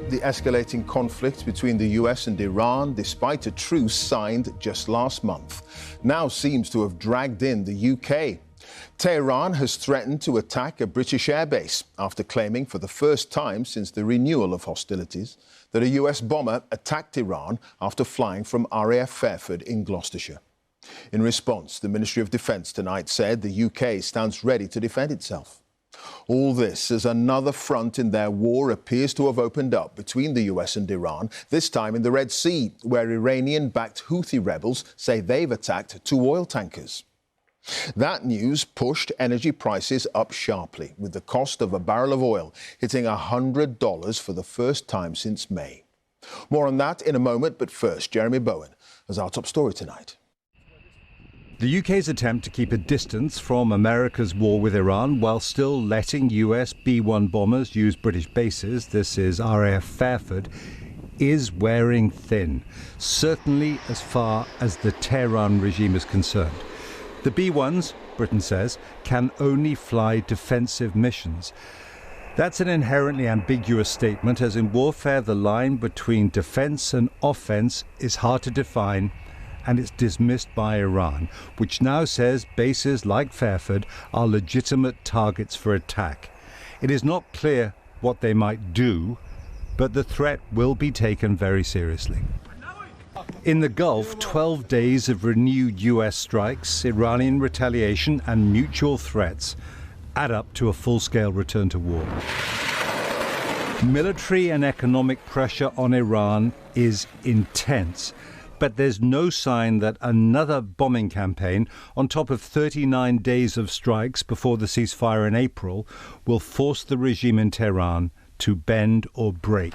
the escalating conflict between the US and Iran, despite a truce signed just last month, now seems to have dragged in the UK. Tehran has threatened to attack a British airbase after claiming for the first time since the renewal of hostilities that a US bomber attacked Iran after flying from RAF Fairford in Gloucestershire. In response, the Ministry of Defence tonight said the UK stands ready to defend itself. All this as another front in their war appears to have opened up between the US and Iran, this time in the Red Sea, where Iranian-backed Houthi rebels say they've attacked 2 oil tankers. That news pushed energy prices up sharply, with the cost of a barrel of oil hitting $100 for the first time since May. More on that in a moment, but first, Jeremy Bowen has our top story tonight. The UK's attempt to keep a distance from America's war with Iran while still letting US B-1 bombers use British bases, this is RAF Fairford, is wearing thin, certainly as far as the Tehran regime is concerned. The B-1s, Britain says, can only fly defensive missions. That's an inherently ambiguous statement, as in warfare the line between defence and offence is hard to define, and it's dismissed by Iran, which now says bases like Fairford are legitimate targets for attack. It is not clear what they might do, but the threat will be taken very seriously. In the Gulf, 12 days of renewed US strikes, Iranian retaliation and mutual threats add up to a full-scale return to war. Military and economic pressure on Iran is intense, but there's no sign that another bombing campaign, on top of 39 days of strikes before the ceasefire in April, will force the regime in Tehran to bend or break.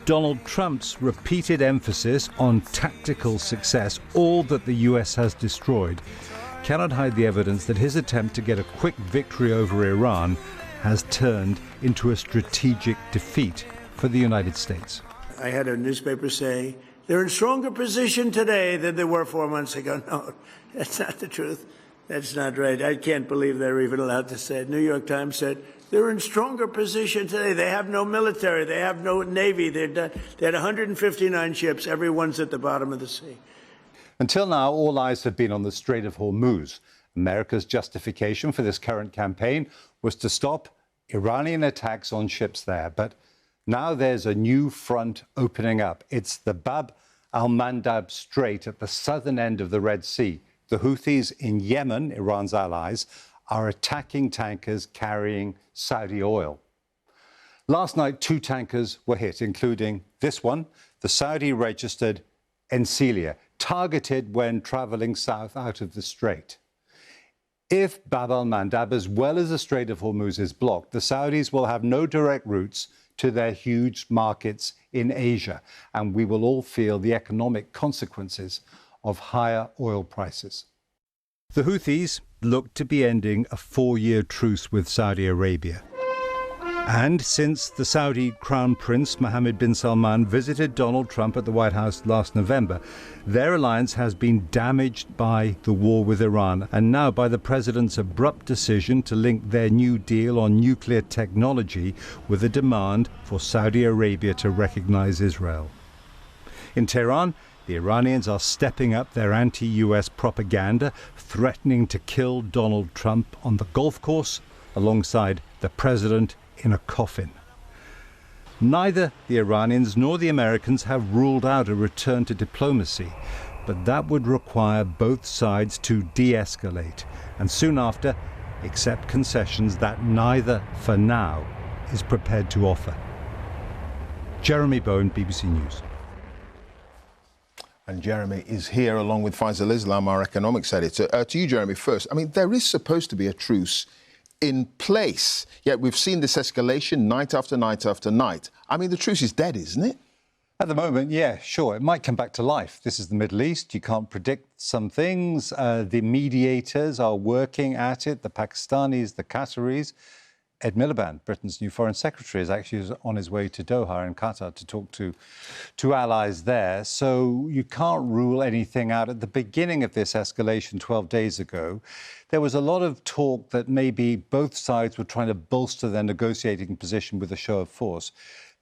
Donald Trump's repeated emphasis on tactical success, all that the US has destroyed, cannot hide the evidence that his attempt to get a quick victory over Iran has turned into a strategic defeat for the United States. I had a newspaper say, they're in stronger position today than they were 4 months ago. No, that's not the truth. That's not right. I can't believe they're even allowed to say it. New York Times said they're in stronger position today. They have no military. They have no navy. They had 159 ships. Everyone's at the bottom of the sea. Until now, all eyes have been on the Strait of Hormuz. America's justification for this current campaign was to stop Iranian attacks on ships there. But now there's a new front opening up. It's the Bab al-Mandab Strait at the southern end of the Red Sea. The Houthis in Yemen, Iran's allies, are attacking tankers carrying Saudi oil. Last night, 2 tankers were hit, including this one, the Saudi-registered Encilia, targeted when travelling south out of the strait. If Bab al-Mandab, as well as the Strait of Hormuz, is blocked, the Saudis will have no direct routes to their huge markets in Asia, and we will all feel the economic consequences of higher oil prices. The Houthis look to be ending a 4-year truce with Saudi Arabia. And since the Saudi Crown Prince Mohammed bin Salman visited Donald Trump at the White House last November, their alliance has been damaged by the war with Iran and now by the president's abrupt decision to link their new deal on nuclear technology with a demand for Saudi Arabia to recognize Israel. In Tehran, the Iranians are stepping up their anti-US propaganda, threatening to kill Donald Trump on the golf course alongside the president in a coffin. Neither the Iranians nor the Americans have ruled out a return to diplomacy, but that would require both sides to de-escalate and soon after accept concessions that neither, for now, is prepared to offer. Jeremy Bowen, BBC News. And Jeremy is here along with Faisal Islam, our economics editor. To you, Jeremy, first. I mean, there is supposed to be a truce in place, yet we've seen this escalation night after night after night. I mean, the truce is dead, isn't it? At the moment, yeah, sure. It might come back to life. This is the Middle East. You can't predict some things. The mediators are working at it, the Pakistanis, the Qataris. Ed Miliband, Britain's new Foreign Secretary, is actually on his way to Doha in Qatar to talk to allies there. So you can't rule anything out. At the beginning of this escalation 12 days ago, there was a lot of talk that maybe both sides were trying to bolster their negotiating position with a show of force.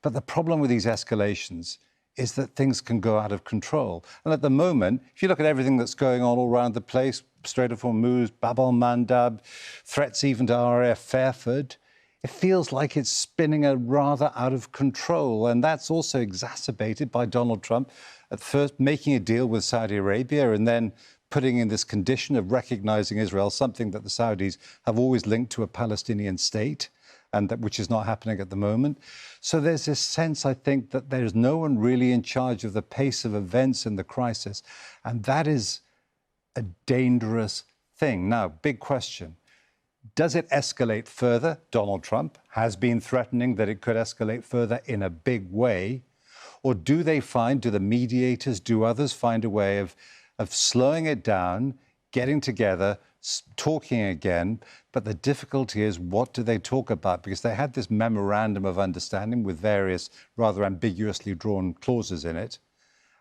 But the problem with these escalations is that things can go out of control. And at the moment, if you look at everything that's going on all around the place, Strait of Hormuz, Bab al-Mandab, threats even to RAF Fairford, it feels like it's spinning a rather out of control. And that's also exacerbated by Donald Trump at first making a deal with Saudi Arabia and then putting in this condition of recognizing Israel, something that the Saudis have always linked to a Palestinian state, and which is not happening at the moment. So there's this sense, I think, that there's no one really in charge of the pace of events in the crisis. And that is a dangerous thing. Now, big question. Does it escalate further? Donald Trump has been threatening that it could escalate further in a big way. Or do the mediators, do others find a way of slowing it down, getting together, talking again? But the difficulty is, what do they talk about? Because they had this memorandum of understanding with various rather ambiguously drawn clauses in it,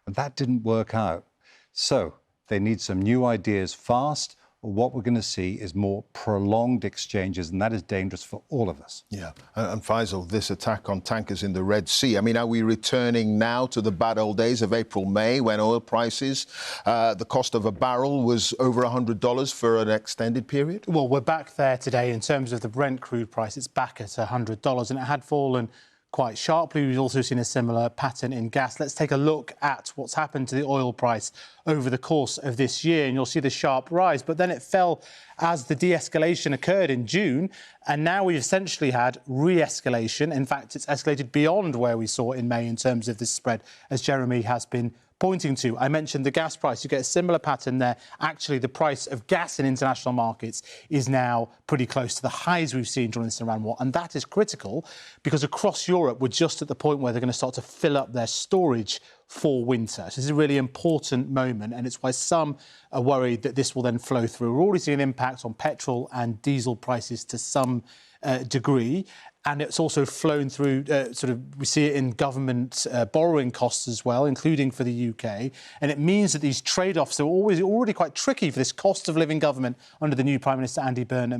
and that didn't work out. So they need some new ideas fast, or what we're going to see is more prolonged exchanges, and that is dangerous for all of us. Yeah, and Faisal, this attack on tankers in the Red Sea, I mean, are we returning now to the bad old days of April, May, when oil prices, the cost of a barrel was over $100 for an extended period? Well, we're back there today in terms of the Brent crude price. It's back at $100, and it had fallen quite sharply. We've also seen a similar pattern in gas. Let's take a look at what's happened to the oil price over the course of this year, and you'll see the sharp rise. But then it fell as the de-escalation occurred in June, and now we've essentially had re-escalation. In fact, it's escalated beyond where we saw in May in terms of this spread, as Jeremy has been pointing to. I mentioned the gas price. You get a similar pattern there. Actually, the price of gas in international markets is now pretty close to the highs we've seen during this Iran war. And that is critical because across Europe, we're just at the point where they're going to start to fill up their storage for winter. So this is a really important moment, and it's why some are worried that this will then flow through. We're already seeing an impact on petrol and diesel prices to some degree. And it's also flown through, we see it in government borrowing costs as well, including for the UK. And it means that these trade-offs are already quite tricky for this cost of living government under the new Prime Minister, Andy Burnham.